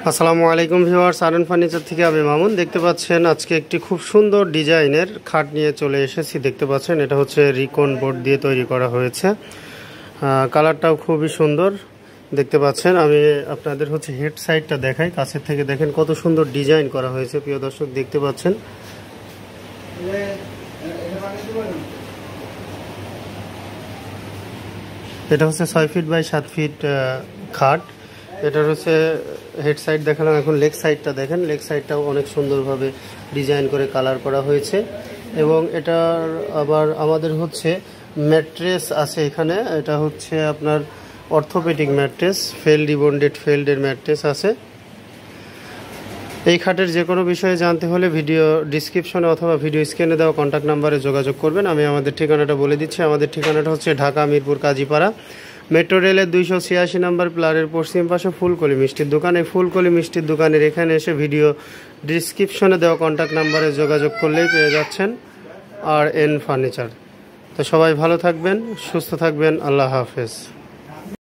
আসসালামু আলাইকুম viewers, R furniture থেকে আমি মামুন। দেখতে পাচ্ছেন আজকে একটি খুব সুন্দর ডিজাইনের খাট নিয়ে চলে এসেছি। দেখতে পাচ্ছেন এটা হচ্ছে রিকন বোর্ড দিয়ে তৈরি করা হয়েছে। কালারটাও খুবই সুন্দর দেখতে পাচ্ছেন। আমি আপনাদের হচ্ছে হেড সাইডটা দেখাই, কাছের থেকে দেখেন কত সুন্দর ডিজাইন করা হয়েছে। প্রিয় দর্শক দেখতে পাচ্ছেন এটা হচ্ছে 6 ফিট বাই 7 ফিট খাট। এটার হচ্ছে হেড সাইড দেখালাম, এখন লেগ সাইডটা দেখেন। লেগ সাইডটাও অনেক সুন্দরভাবে ডিজাইন করে কালার করা হয়েছে। এবং এটার আবার আমাদের হচ্ছে ম্যাট্রেস আছে এখানে। এটা হচ্ছে আপনার অর্থোপেডিক ম্যাট্রেস, ফেল্ডের ম্যাট্রেস আছে। এই খাটের যে কোনো বিষয়ে জানতে হলে ভিডিও ডিসক্রিপশনে অথবা ভিডিও স্ক্রিনে দেওয়া কন্ট্যাক্ট নাম্বারে যোগাযোগ করবেন। আমি আমাদের ঠিকানাটা বলে দিচ্ছি। আমাদের ঠিকানাটা হচ্ছে ঢাকা মিরপুর কাজীপাড়া, মেট্রো রেলের 286 নম্বর প্লারের পশ্চিম পাশে ফুলকলি মিষ্টির দোকান। এই ফুলকলি মিষ্টির দোকানের এখানে এসে ভিডিও ডিসক্রিপশনে দেওয়া কন্ট্যাক্ট নাম্বারে যোগাযোগ করলেই পেয়ে যাচ্ছেন আরএন ফার্নিচার। তো সবাই ভালো থাকবেন, সুস্থ থাকবেন। আল্লাহ হাফেজ।